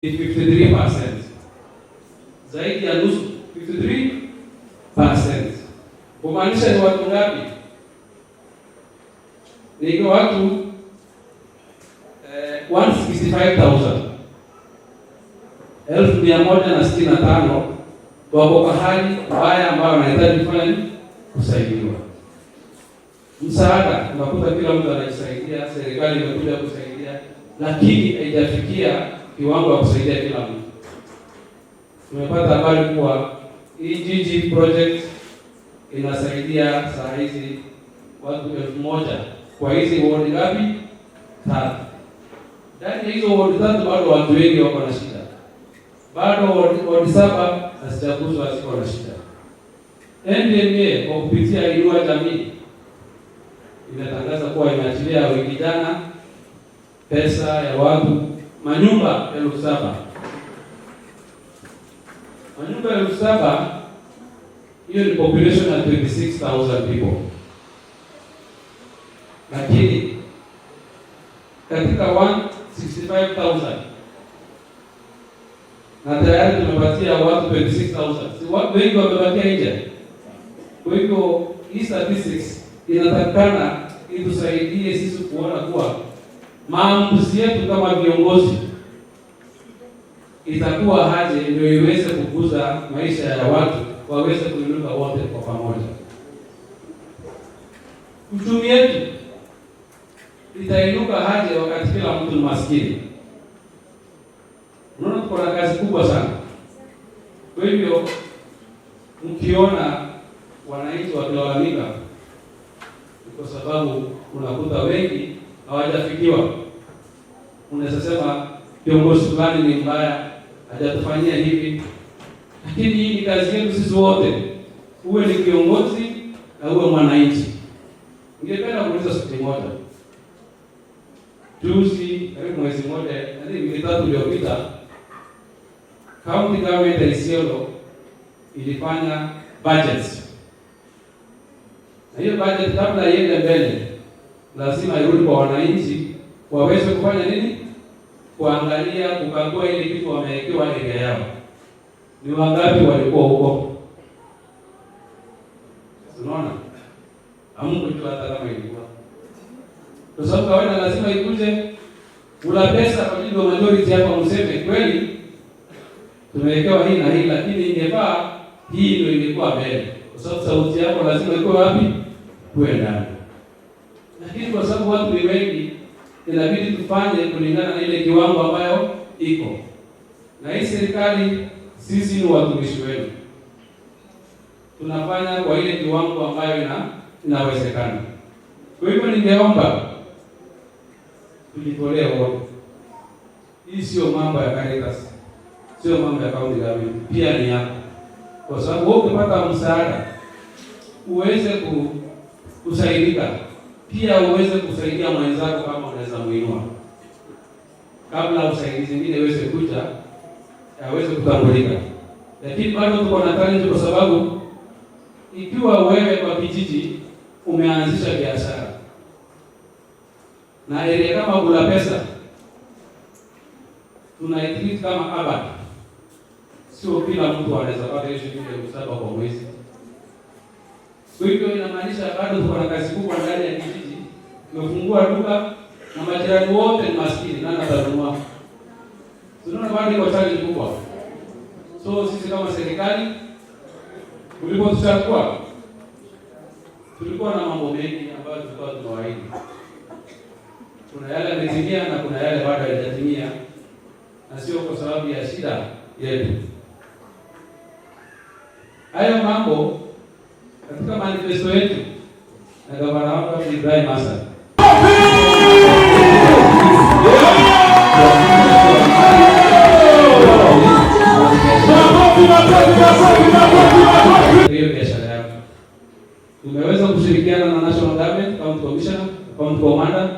53%. Zaidi ya nusu, 53%. Kumaanisha ni watu ngapi? Ni watu 165,000. 1,165 wako kwa hali mbaya ambayo wanahitaji kufanya nini? Kusaidiwa. Msaada, unakuta kila mtu anajisaidia, serikali imekuja kusaidia, lakini haijafikia kiwango cha kusaidia kila mtu. Tumepata habari kuwa hii jiji project inasaidia saa hizi watu 1,000 kwa hizi ward ngapi? 3. Ndani ya hizo ward 3 bado watu wengi wako na shida. Bado ward 7 hazijaguswa, ziko na shida. NDMA kwa kupitia Inua Jamii inatangaza kuwa imeachilia wiki jana pesa ya watu manyumba 7,000. Manyumba 7,000, hiyo ni population ya 26,000 people. Lakini katika 165,000 na tayari tumepatia watu 26,000. Si watu wengi wamebakia nje. Kwa hivyo hii statistics inatakana itusaidie sisi kuona kuwa maamuzi yetu kama viongozi itakuwa haje ndio iweze kukuza maisha ya watu waweze kuinuka wote kwa pamoja. Uchumi wetu itainuka haje wakati kila mtu ni maskini? Unaona tuko na kazi kubwa sana. Kwa hivyo mkiona wananchi wakilalamika, kwa sababu unakuta wengi hawajafikiwa. Unaweza sema kiongozi fulani ni mbaya, hajatufanyia hivi. Lakini hii ni kazi yetu sisi wote. Uwe ni kiongozi na uwe mwananchi. Ningependa kuuliza swali moja. Juzi, karibu mwezi mmoja, hadi wiki 3 iliyopita, County Government ya Isiolo ilifanya budgets. Na hiyo budget kabla iende mbele, lazima irudi kwa wananchi waweze kufanya nini? Kuangalia, kukagua ile kitu wamewekewa area yao. Ni wangapi walikuwa huko? Unaona? Hamkujua hata kama ilikuwa. Kwa sababu kawaida lazima ikuje una pesa kwa ajili ya majority hapa mseme kweli tumewekewa hii na hii, lakini ingefaa hii ndio ingekuwa mbele. Kwa sababu sauti yako lazima iko wapi? Kuwe ndani. Lakini kwa sababu watu ni wengi, inabidi tufanye kulingana na ile kiwango ambayo iko. Na hii serikali sisi ni watumishi wenu. Tunafanya kwa ile kiwango ambayo inawezekana. Kwa hivyo ningeomba tujitolee wote. Hii sio mambo ya Caritas. Sio mambo ya county government. Pia ni yako. Kwa sababu wewe ukipata msaada uweze kusaidika. Pia uweze kusaidia mwenzako kama unaweza muinua. Kabla usaidizi mwingine uweze kuja, aweze kutambulika. Lakini bado tuko na challenge kwa sababu ikiwa wewe kwa kijiji umeanzisha biashara na area kama Bula Pesa tunaitreat kama urban. Sio kila mtu anaweza pata hiyo shilingi 7,000 kwa mwezi. Kwa hivyo inamaanisha bado tuko na kazi kubwa ndani ya kijiji. Tumefungua duka na majirani wote ni maskini, nani atanunua? Tunaona bado iko challenge kubwa. So sisi kama serikali tulipotuchagua tulikuwa na mambo mengi ambayo tulikuwa tunawaahidi. Kuna yale yametimia na kuna yale bado hayajatimia, na sio kwa sababu ya shida yetu. Hayo mambo katika manifesto yetu na gavana wangu Ibrahim Hassan hiyo biashara yako tumeweza kushirikiana na National Government, County Commissioner, County Commander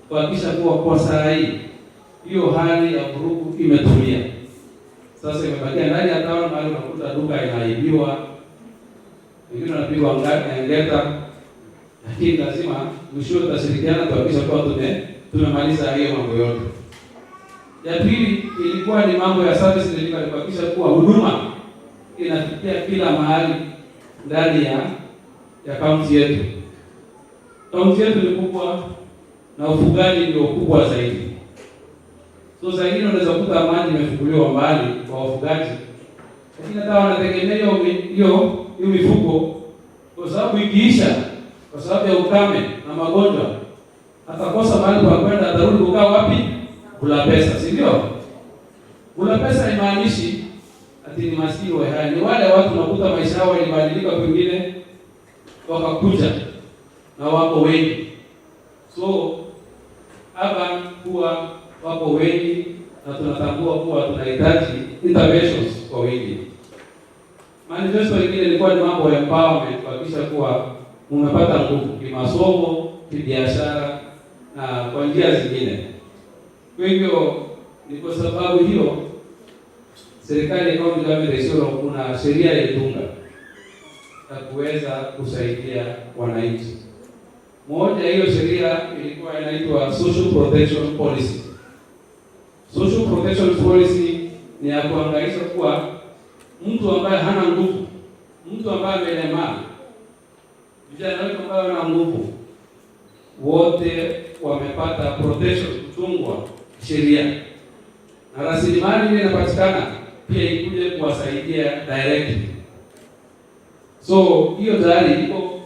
kuhakikisha kuwa kwa saa hii hiyo hali ya vurugu imetulia. Sasa imebakia ndani ya town mahali unakuta duka inaibiwa, wengine wanapigwa ngeta, lakini lazima mwisho tutashirikiana kuhakikisha kuwa tumemaliza hiyo mambo yote. Ya pili ilikuwa ni mambo ya service delivery, kuhakikisha kuwa huduma inafikia kila mahali ndani ya kaunti yetu. Kaunti yetu ni kubwa na ufugaji ndio kubwa zaidi. So zaidi unaweza kukuta maji imefunguliwa mbali kwa wafugaji, lakini hata wanategemea hiyo mifugo, kwa sababu ikiisha kwa sababu ya ukame na magonjwa atakosa mahali pa kwenda, atarudi kukaa wapi? Kula pesa, si ndio? Kula pesa haimaanishi ati ni maskini wa hali. Ni wale watu unakuta maisha yao yalibadilika, kwingine wakakuja na wako wengi. So hapa kuwa wako wengi na tunatambua kuwa tunahitaji interventions kwa wengi. Manifesto nyingine ilikuwa ni mambo ya empowerment, kuhakikisha kuwa mmepata nguvu kimasomo, kibiashara na kwa njia zingine. Kwa hivyo ni kwa sababu hiyo serikali ya County Government ya Isiolo kuna sheria ilitunga na kuweza kusaidia wananchi. Moja hiyo sheria ilikuwa inaitwa Social Protection Policy. Social Protection Policy ni ya kuangalia kuwa mtu ambaye hana nguvu, mtu ambaye amelemaa, vijana wetu ambao wana nguvu, wote wamepata protection, kutungwa sheria, na rasilimali ile inapatikana pia ikuje kuwasaidia directly. So hiyo tayari iko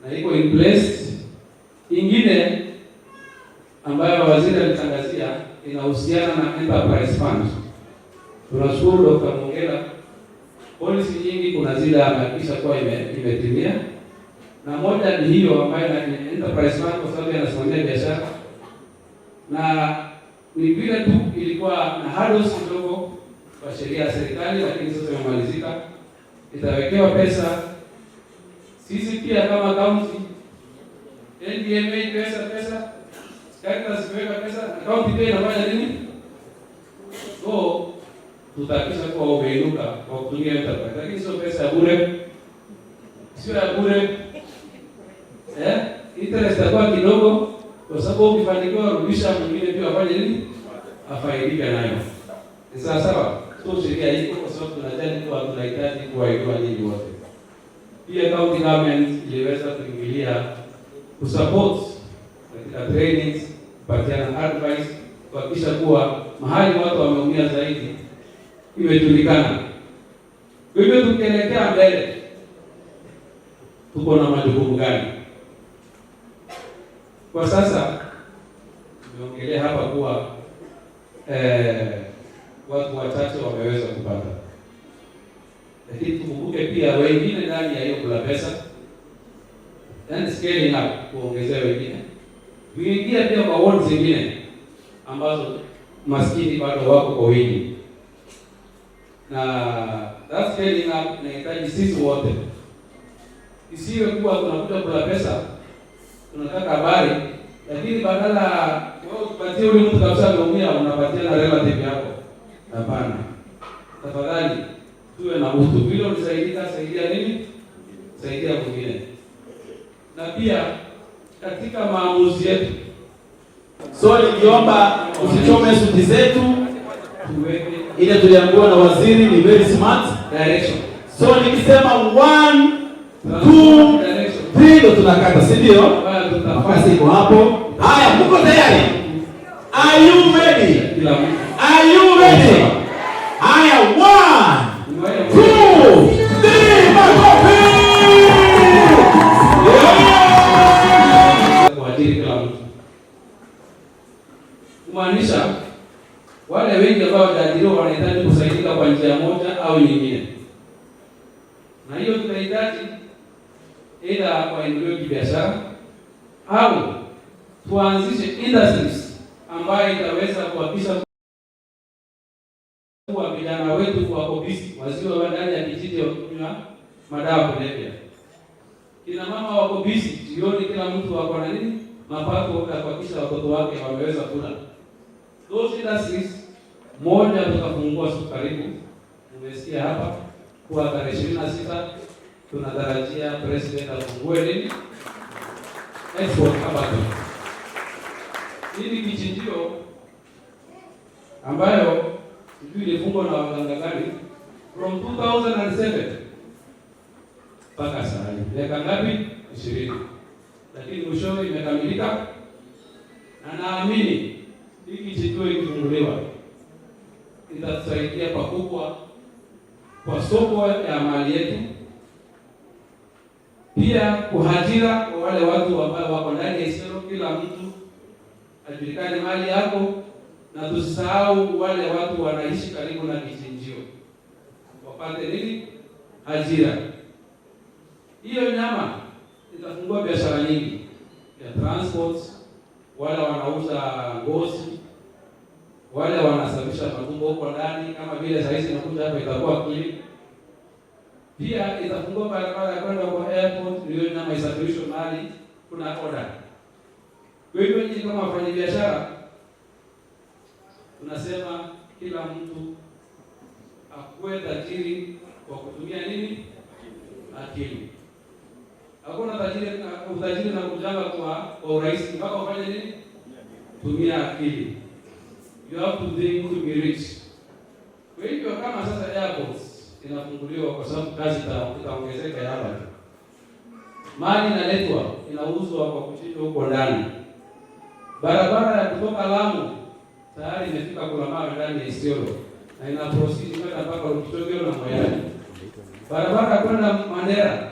na iko in place. Ingine ambayo waziri alitangazia inahusiana na enterprise fund. Tunashukuru Dr. Mongela, policy nyingi kuna zile amehakikisha kuwa imetimia, na moja ni hiyo ambayo ni enterprise fund, kwa sababu anasimamia biashara, na ni vile tu ilikuwa na hurdles kidogo kwa sheria ya serikali, lakini sasa imemalizika. Itawekewa pesa. Sisi pia kama county, NDMA pesa, Caritas kuweka pesa, na county pia inafanya nini? So tutahakikisha kuwa umeinuka kwa kutumia enterprise, lakini sio pesa ya bure, sio ya bure. Interest itakuwa kidogo, kwa sababu ukifanikiwa rudisha, mwingine pia afanye nini? Afaidike nayo. Ni sawa sawa. So sheria iko kwa sababu tunajali kuwa tunahitaji kuwainua nyinyi wote. Pia county government iliweza kuingilia kusupport katika trainings, kupatiana advice, kuhakikisha kuwa mahali watu wameumia zaidi imejulikana. Kwa hivyo tukielekea mbele, tuko na majukumu gani? Kwa sasa tumeongelea hapa kuwa watu wachache wameweza kupata, lakini tukumbuke pia wengine ndani ya hiyo kula pesa, yani scaling up, kuongezea wengine kuingia pia kwa ward zingine ambazo maskini bado wako kwa wingi, na that scaling up inahitaji sisi wote. Isiwe kuwa tunakuja kula pesa, tunataka habari, lakini badala wewe upatie yule mtu kabisa ameumia, unapatia na relative yako. Hapana. Tafadhali tuwe na utu. Vile saidia nini? Saidia mwingine. Na pia katika maamuzi yetu, so nikiomba usichome suti zetu, ile tuliambiwa na waziri ni very smart direction. So nikisema 1 2 3 ndo tunakata, si ndio? Nafasi iko hapo. Haya, mko tayari? Are you ready? Are you ready? Haya, 1 2 3 makofi! Kuajiri kila mtu. Kumaanisha wale wengi ambao watajiriwa wanahitaji kusaidika kwa njia moja au nyingine. Na hiyo tunahitaji ila waendelee kibiashara au tuanzishe industries ambayo itaweza kuhakikisha kuwa vijana wetu wako busy, wasiwe ndani ya kijiji wakunywa madawa kulevya. Kina mama wako busy, jioni kila mtu wako na nini? Mapato ya kuhakikisha watoto wake wameweza kula. Those industries, moja tutafungua siku karibu. Umesikia hapa kwa tarehe 26 tunatarajia president afungue nini? Export hapa tu. Hili kichinjio ambayo sijui ilifungwa na waganga gani from 2007 mpaka sasa. Miaka ngapi? 20. Lakini mwishowe imekamilika, na naamini hiki kituo kifunguliwa itatusaidia pakubwa kwa soko ya mali yetu, pia kuhajira kwa wale watu ambao wako ndani ya Isiolo. Kila mtu ajulikane mali yako, na tusisahau wale watu wanaishi karibu na kichinjio wapate nini? Ajira. Hiyo nyama itafungua biashara nyingi ya transport, wale wanauza ngozi, wale wanasafisha matumbo huko ndani, kama vile saa hizi nakuja hapa itakuwa clean. Pia itafungua barabara ya kwenda kwa airport, ndio nyama isafirishwe mahali kuna order. Kwa hivyo nyinyi kama wafanyabiashara, tunasema kila mtu akuwe tajiri kwa kutumia nini? Akili. Hakuna utajiri na kujanga kwa urahisi, mpaka ufanye nini? Tumia akili. You have to think to be rich. Kwa hivyo kama sasa airport inafunguliwa, kwa sababu kazi itaongezeka hapa, mali inaletwa inauzwa kwa kuchinjwa huko ndani. Barabara ya kutoka Lamu tayari imefika Kulamawe ndani ya Isiolo, na ina proceed kwenda mpaka Rukitogeo na Moyale. Barabara kwenda Mandera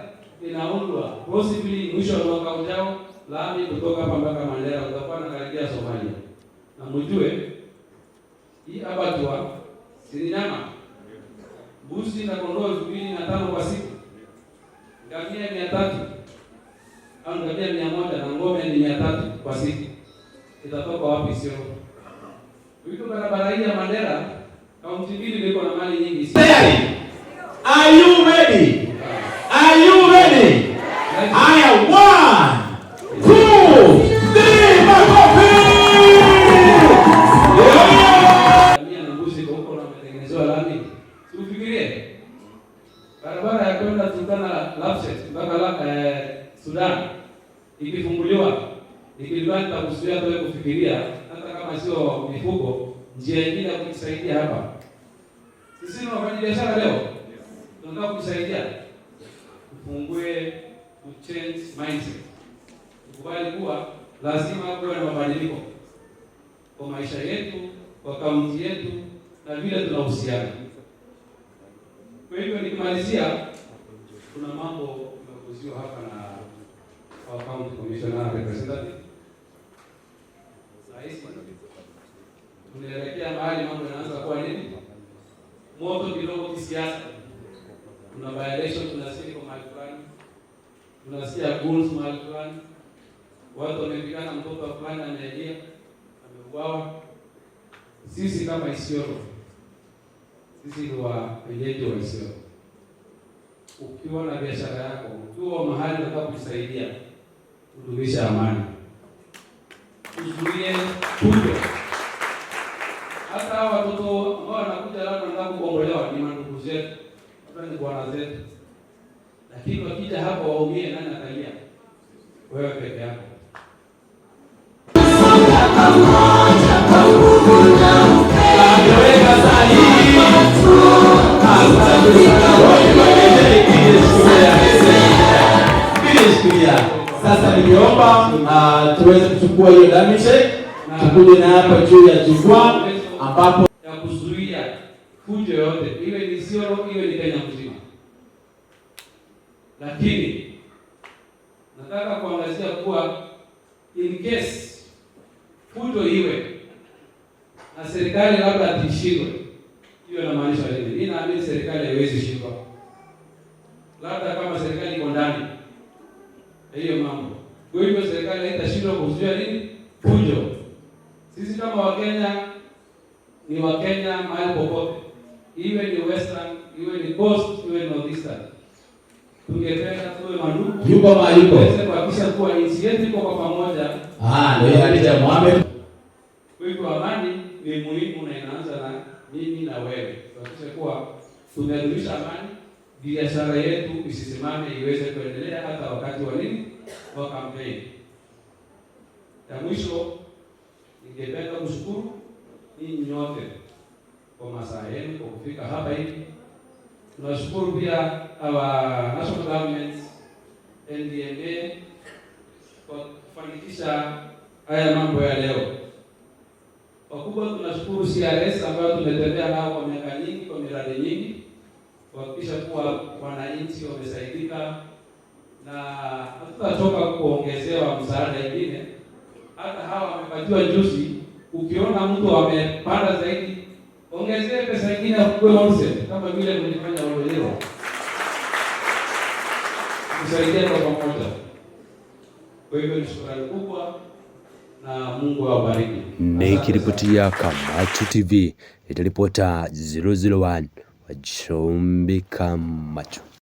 inaundwa, possibly mwisho wa mwaka ujao lami kutoka hapa mpaka Mandera utakuwa na karibia Somalia. Na mjue hii abatwa si nyama, mbuzi na kondoo 2500 kwa siku, ngamia 300 au ngamia 100 na ng'ombe ni 300 kwa siku. Itatoka wapi? Sio hiyo barabara hii ya Mandera, kaunti mbili iko na mali nyingi. Are you ready? Are you ready? Haya, 1 2 3 makofi. Ngamia na mbuzi huko na matengenezo lami. Tufikirie barabara ya kwenda Turkana Lapset mpaka Sudan ikifunguliwa, ikiliwanta kusudia wewe kufikiria, hata kama sio mifugo, njia nyingine ya kukusaidia hapa. Sisi ni wafanyabiashara leo, tunataka kukusaidia ufungue, to change mindset. Ukubali kuwa lazima kuwe na mabadiliko kwa maisha yetu, kwa kaunti yetu na vile tunahusiana. Kwa hivyo nikimalizia, kuna mambo yamekuziwa hapa na our county commissioner representative. Sasa tunaelekea mahali mambo yanaanza kuwa nini? Moto kidogo kisiasa. Kuna violation tunasikia kwa mahali fulani, tunasikia goons mahali fulani, watu wamepigana, mtoto fulani amelia, ameuawa. Sisi kama Isiolo, sisi ni wenyeji wa Isiolo. Ukiwa na biashara yako, ukiwa mahali unataka kujisaidia, kudumisha amani, uzuie fujo. Hata watoto ambao wanakuja labda wanataka kukombolewa ni mandugu zetu, hata ni bwana zetu, lakini wakija hapo waumie, nani atalia? Wewe peke yako. Sasa ningeomba tuweze kuchukua hiyo damage, tukuje na hapa juu ya jukwaa ambapo ya kuzuia fujo yote, iwe ni Isiolo, iwe ni Kenya mzima. Lakini nataka kuangazia kuwa in case fujo iwe na serikali labda atishindwe, hiyo inamaanisha nini? Mimi naamini serikali haiwezi shindwa, labda kama serikali iko ndani hiyo mambo. Kwa hivyo serikali haitashindwa kuzuia nini? Fujo. Sisi kama Wakenya ni Wakenya mahali popote, iwe ni Western, iwe ni Coast, iwe ni Northeastern. Tungependa tuwe mandugu, yuko mahali yuko, tuweze kuhakikisha kuwa nchi yetu iko kwa pamoja. Ndio yale Mohamed. Kwa hivyo amani ni muhimu na inaanza na mimi na wewe. Tuhakikishe kuwa tumedumisha amani, biashara yetu isisimame, iweze kuendelea hata wakati wa nini? Wa kampeni. Ya mwisho, ningependa kushukuru ninyi nyote kwa masaa yenu kwa kufika hapa hivi. Tunashukuru pia our national government NDMA kwa kufanikisha haya mambo ya leo. Wakubwa, tunashukuru CRS ambayo tumetembea nao kwa miaka nyingi, kwa miradi nyingi, kuhakikisha kuwa wananchi wamesaidika, na hatutachoka kuongezewa msaada mwingine. Hata hawa wamepatiwa juzi, ukiona mtu amepanda zaidi, ongezee pesa nyingine kwa offset kama vile mlifanya wenyewe. Kusaidia kwa pamoja. Kwa hivyo ni shukrani kubwa na Mungu awabariki. Nikiripotia Kamacho TV, itaripota 001 wa Chumbi Kamacho.